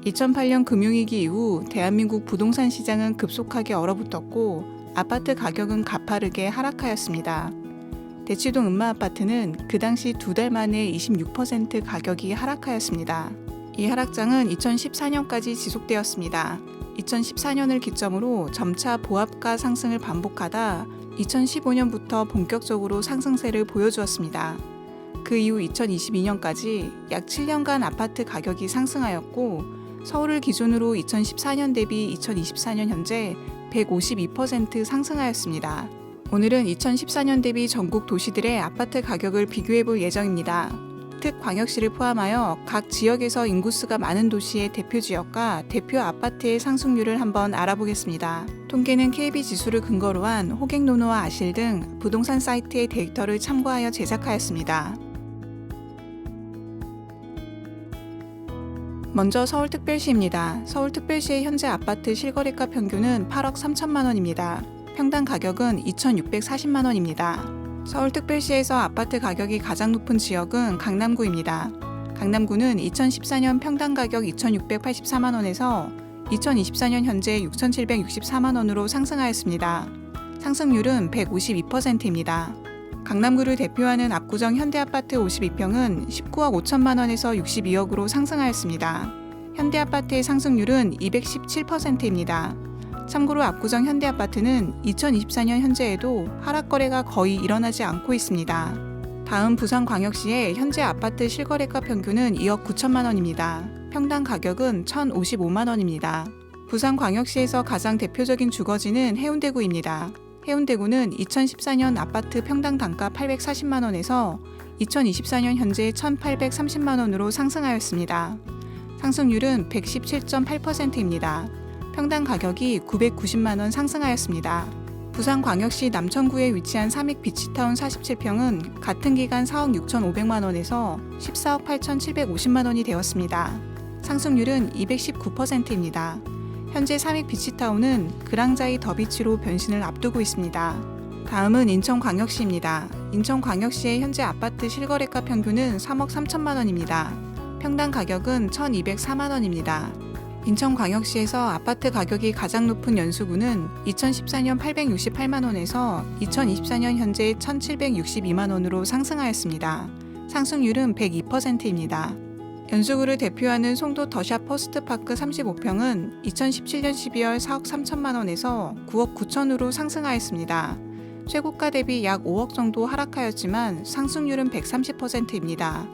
2008년 금융위기 이후 대한민국 부동산 시장은 급속하게 얼어붙었고 아파트 가격은 가파르게 하락하였습니다. 대치동 음마아파트는 그 당시 2달 만에 26% 가격이 하락하였습니다. 이 하락장은 2014년까지 지속되었습니다. 2014년을 기점으로 점차 보합가 상승을 반복하다 2015년부터 본격적으로 상승세를 보여주었습니다. 그 이후 2022년까지 약 7년간 아파트 가격이 상승하였고 서울을 기준으로 2014년 대비 2024년 현재 152% 상승하였습니다. 오늘은 2014년 대비 전국 도시들의 아파트 가격을 비교해 볼 예정입니다. 특광역시를 포함하여 각 지역에서 인구수가 많은 도시의 대표 지역과 대표 아파트의 상승률을 한번 알아보겠습니다. 통계는 KB지수를 근거로 한 호갱노노와 아실 등 부동산 사이트의 데이터를 참고하여 제작하였습니다. 먼저 서울특별시입니다. 서울특별시의 현재 아파트 실거래가 평균은 8억 3천만 원입니다. 평당 가격은 2,640만 원입니다. 서울특별시에서 아파트 가격이 가장 높은 지역은 강남구입니다. 강남구는 2014년 평당 가격 2,684만 원에서 2024년 현재 6,764만 원으로 상승하였습니다. 상승률은 152%입니다. 강남구를 대표하는 압구정 현대아파트 52평은 19억 5천만 원에서 62억으로 상승하였습니다. 현대아파트의 상승률은 217%입니다. 참고로 압구정 현대아파트는 2024년 현재에도 하락 거래가 거의 일어나지 않고 있습니다. 다음 부산광역시의 현재 아파트 실거래가 평균은 2억 9천만 원입니다. 평당 가격은 1,055만 원입니다. 부산광역시에서 가장 대표적인 주거지는 해운대구입니다. 해운대구는 2014년 아파트 평당 단가 840만 원에서 2024년 현재 1,830만 원으로 상승하였습니다. 상승률은 117.8%입니다. 평당 가격이 990만 원 상승하였습니다. 부산광역시 남천구에 위치한 삼익 비치타운 47평은 같은 기간 4억 6,500만 원에서 14억 8,750만 원이 되었습니다. 상승률은 219%입니다. 현재 삼익 비치타운은 그랑자이 더비치로 변신을 앞두고 있습니다. 다음은 인천광역시입니다. 인천광역시의 현재 아파트 실거래가 평균은 3억 3천만 원입니다. 평당 가격은 1,204만 원입니다. 인천광역시에서 아파트 가격이 가장 높은 연수구는 2014년 868만 원에서 2024년 현재 1,762만 원으로 상승하였습니다. 상승률은 102%입니다. 연수구를 대표하는 송도 더샵 퍼스트파크 35평은 2017년 12월 4억 3천만 원에서 9억 9천으로 상승하였습니다. 최고가 대비 약 5억 정도 하락하였지만 상승률은 130%입니다.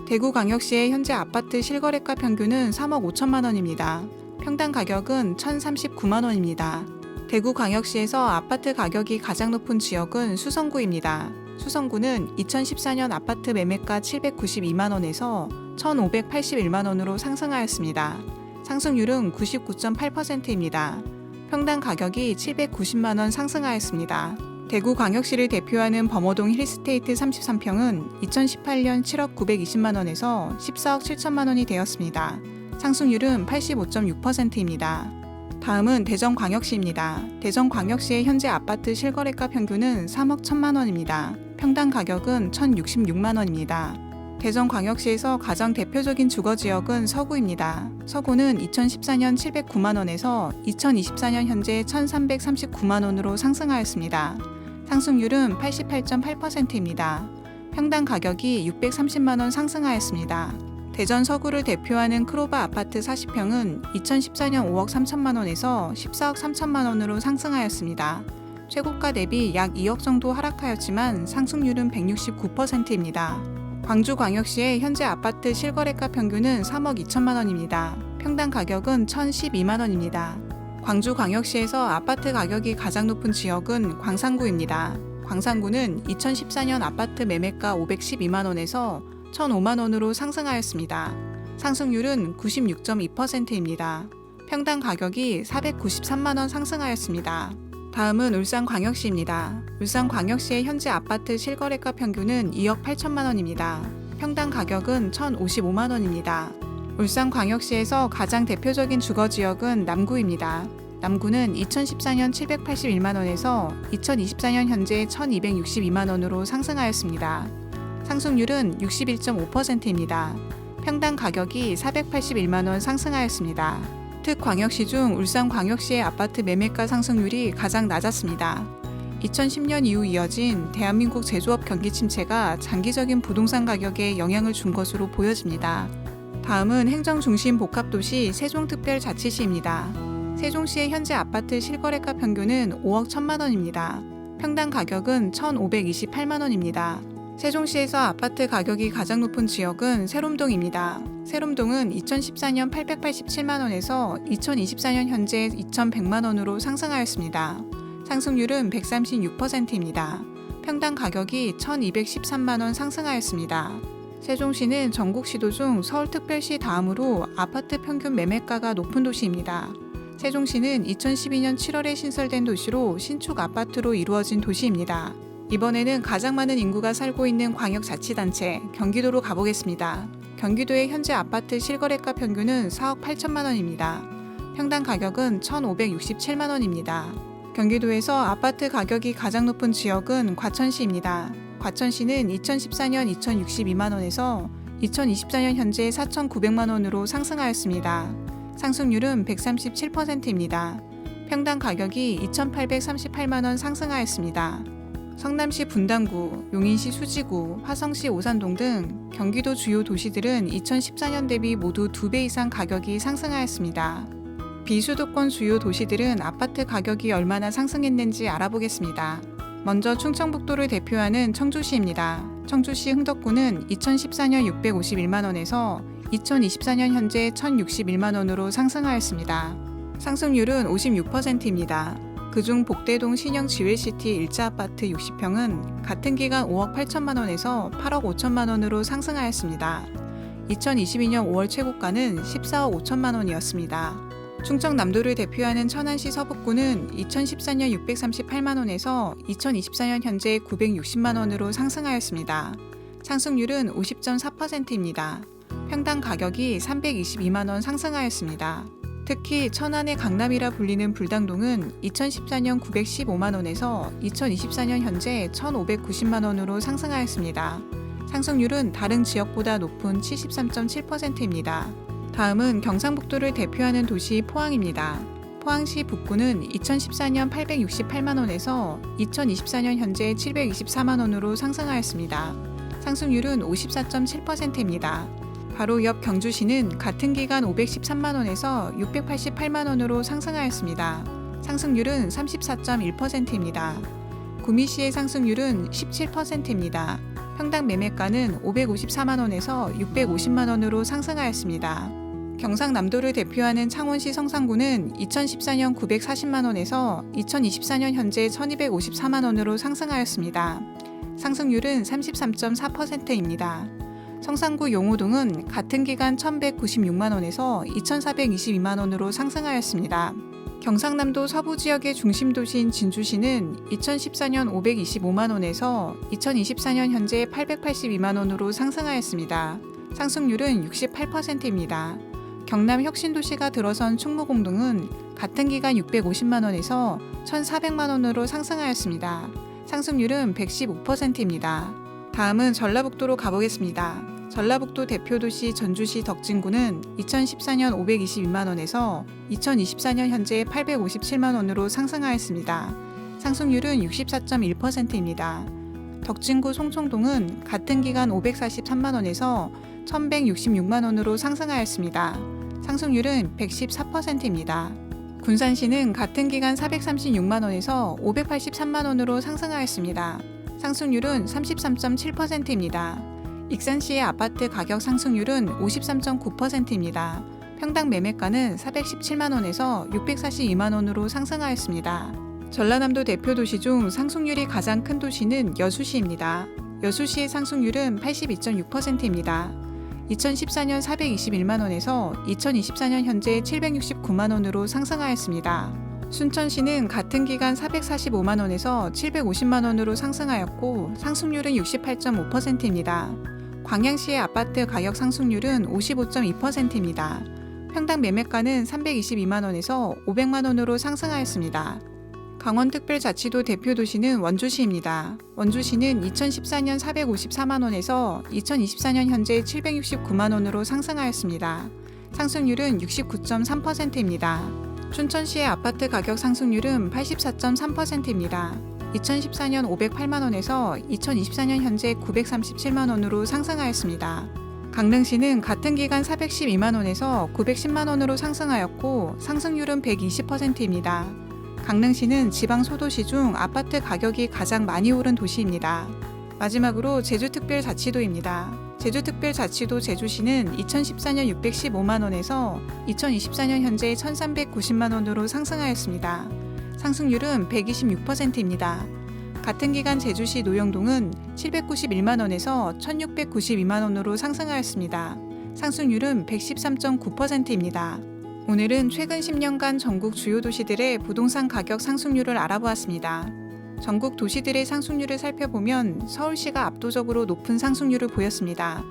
대구광역시의 현재 아파트 실거래가 평균은 3억 5천만 원입니다. 평당 가격은 1,039만 원입니다. 대구광역시에서 아파트 가격이 가장 높은 지역은 수성구입니다. 수성구는 2014년 아파트 매매가 792만 원에서 1,581만 원으로 상승하였습니다. 상승률은 99.8%입니다. 평당 가격이 790만 원 상승하였습니다. 대구광역시를 대표하는 범어동 힐스테이트 33평은 2018년 7억 920만 원에서 14억 7천만 원이 되었습니다. 상승률은 85.6%입니다. 다음은 대전광역시입니다. 대전광역시의 현재 아파트 실거래가 평균은 3억 1천만 원입니다. 평당 가격은 1,066만 원입니다. 대전광역시에서 가장 대표적인 주거지역은 서구입니다. 서구는 2014년 709만 원에서 2024년 현재 1,339만 원으로 상승하였습니다. 상승률은 88.8%입니다. 평당 가격이 630만 원 상승하였습니다. 대전 서구를 대표하는 크로바 아파트 40평은 2014년 5억 3천만 원에서 14억 3천만 원으로 상승하였습니다. 최고가 대비 약 2억 정도 하락하였지만 상승률은 169%입니다. 광주광역시의 현재 아파트 실거래가 평균은 3억 2천만 원입니다. 평당 가격은 1,012만 원입니다. 광주광역시에서 아파트 가격이 가장 높은 지역은 광산구입니다. 광산구는 2014년 아파트 매매가 512만 원에서 1,005만 원으로 상승하였습니다. 상승률은 96.2%입니다. 평당 가격이 493만 원 상승하였습니다. 다음은 울산광역시입니다. 울산광역시의 현재 아파트 실거래가 평균은 2억 8천만 원입니다. 평당 가격은 1,055만 원입니다. 울산광역시에서 가장 대표적인 주거지역은 남구입니다. 남구는 2014년 781만 원에서 2024년 현재 1,262만 원으로 상승하였습니다. 상승률은 61.5%입니다. 평당 가격이 481만 원 상승하였습니다. 특광역시 중 울산광역시의 아파트 매매가 상승률이 가장 낮았습니다. 2010년 이후 이어진 대한민국 제조업 경기 침체가 장기적인 부동산 가격에 영향을 준 것으로 보여집니다. 다음은 행정중심 복합도시 세종특별자치시입니다. 세종시의 현재 아파트 실거래가 평균은 5억 1천만 원입니다. 평당 가격은 1,528만 원입니다. 세종시에서 아파트 가격이 가장 높은 지역은 세롬동입니다. 세롬동은 2014년 887만 원에서 2024년 현재 2,100만 원으로 상승하였습니다. 상승률은 136%입니다. 평당 가격이 1,213만 원 상승하였습니다. 세종시는 전국시도 중 서울특별시 다음으로 아파트 평균 매매가가 높은 도시입니다. 세종시는 2012년 7월에 신설된 도시로 신축 아파트로 이루어진 도시입니다. 이번에는 가장 많은 인구가 살고 있는 광역자치단체 경기도로 가보겠습니다. 경기도의 현재 아파트 실거래가 평균은 4억 8천만 원입니다. 평당 가격은 1,567만 원입니다. 경기도에서 아파트 가격이 가장 높은 지역은 과천시입니다. 과천시는 2014년 2,062만 원에서 2024년 현재 4,900만 원으로 상승하였습니다. 상승률은 137%입니다. 평당 가격이 2,838만 원 상승하였습니다. 성남시 분당구, 용인시 수지구, 화성시 오산동 등 경기도 주요 도시들은 2014년 대비 모두 2배 이상 가격이 상승하였습니다. 비수도권 주요 도시들은 아파트 가격이 얼마나 상승했는지 알아보겠습니다. 먼저 충청북도를 대표하는 청주시입니다. 청주시 흥덕구는 2014년 651만 원에서 2024년 현재 1,061만 원으로 상승하였습니다. 상승률은 56%입니다. 그중 복대동 신형 지웰시티 1자 아파트 60평은 같은 기간 5억 8천만 원에서 8억 5천만 원으로 상승하였습니다. 2022년 5월 최고가는 14억 5천만 원이었습니다. 충청남도를 대표하는 천안시 서북구는 2014년 638만 원에서 2024년 현재 960만 원으로 상승하였습니다. 상승률은 50.4%입니다. 평당 가격이 322만 원 상승하였습니다. 특히 천안의 강남이라 불리는 불당동은 2014년 915만 원에서 2024년 현재 1,590만 원으로 상승하였습니다. 상승률은 다른 지역보다 높은 73.7%입니다. 다음은 경상북도를 대표하는 도시 포항입니다. 포항시 북구는 2014년 868만 원에서 2024년 현재 724만 원으로 상승하였습니다. 상승률은 54.7%입니다. 바로 옆 경주시는 같은 기간 513만 원에서 688만 원으로 상승하였습니다. 상승률은 34.1%입니다. 구미시의 상승률은 17%입니다. 평당 매매가는 554만 원에서 650만 원으로 상승하였습니다. 경상남도를 대표하는 창원시 성산구는 2014년 940만 원에서 2024년 현재 1254만 원으로 상승하였습니다. 상승률은 33.4%입니다. 성산구 용호동은 같은 기간 1,196만 원에서 2,422만 원으로 상승하였습니다. 경상남도 서부 지역의 중심 도시인 진주시는 2014년 525만 원에서 2024년 현재 882만 원으로 상승하였습니다. 상승률은 68%입니다. 경남 혁신도시가 들어선 충무공동은 같은 기간 650만 원에서 1,400만 원으로 상승하였습니다. 상승률은 115%입니다. 다음은 전라북도로 가보겠습니다. 전라북도 대표도시 전주시 덕진구는 2014년 522만 원에서 2024년 현재 857만 원으로 상승하였습니다. 상승률은 64.1%입니다. 덕진구 송청동은 같은 기간 543만 원에서 1,166만 원으로 상승하였습니다. 상승률은 114%입니다. 군산시는 같은 기간 436만 원에서 583만 원으로 상승하였습니다. 상승률은 33.7%입니다. 익산시의 아파트 가격 상승률은 53.9%입니다. 평당 매매가는 417만 원에서 642만 원으로 상승하였습니다. 전라남도 대표 도시 중 상승률이 가장 큰 도시는 여수시입니다. 여수시의 상승률은 82.6%입니다. 2014년 421만 원에서 2024년 현재 769만 원으로 상승하였습니다. 순천시는 같은 기간 445만 원에서 750만 원으로 상승하였고 상승률은 68.5%입니다. 광양시의 아파트 가격 상승률은 55.2%입니다. 평당 매매가는 322만 원에서 500만 원으로 상승하였습니다. 강원특별자치도 대표 도시는 원주시입니다. 원주시는 2014년 454만 원에서 2024년 현재 769만 원으로 상승하였습니다. 상승률은 69.3%입니다. 춘천시의 아파트 가격 상승률은 84.3%입니다. 2014년 508만 원에서 2024년 현재 937만 원으로 상승하였습니다. 강릉시는 같은 기간 412만 원에서 910만 원으로 상승하였고 상승률은 120%입니다. 강릉시는 지방 소도시 중 아파트 가격이 가장 많이 오른 도시입니다. 마지막으로 제주특별자치도입니다. 제주특별자치도 제주시는 2014년 615만 원에서 2024년 현재 1390만 원으로 상승하였습니다. 상승률은 126%입니다. 같은 기간 제주시 노영동은 791만 원에서 1692만 원으로 상승하였습니다. 상승률은 113.9%입니다. 오늘은 최근 10년간 전국 주요 도시들의 부동산 가격 상승률을 알아보았습니다. 전국 도시들의 상승률을 살펴보면 서울시가 압도적으로 높은 상승률을 보였습니다.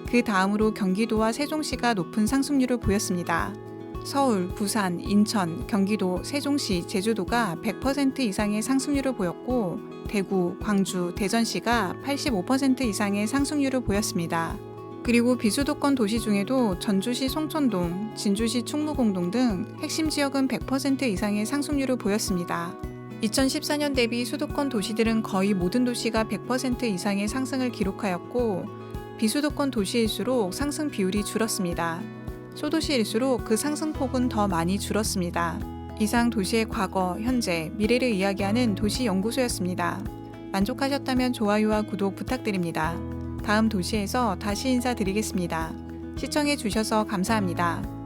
그 다음으로 경기도와 세종시가 높은 상승률을 보였습니다. 서울, 부산, 인천, 경기도, 세종시, 제주도가 100% 이상의 상승률을 보였고 대구, 광주, 대전시가 85% 이상의 상승률을 보였습니다. 그리고 비수도권 도시 중에도 전주시 송천동, 진주시 충무공동 등 핵심 지역은 100% 이상의 상승률을 보였습니다. 2014년 대비 수도권 도시들은 거의 모든 도시가 100% 이상의 상승을 기록하였고 비수도권 도시일수록 상승 비율이 줄었습니다. 소도시일수록 그 상승폭은 더 많이 줄었습니다. 이상 도시의 과거, 현재, 미래를 이야기하는 도시연구소였습니다. 만족하셨다면 좋아요와 구독 부탁드립니다. 다음 도시에서 다시 인사드리겠습니다. 시청해 주셔서 감사합니다.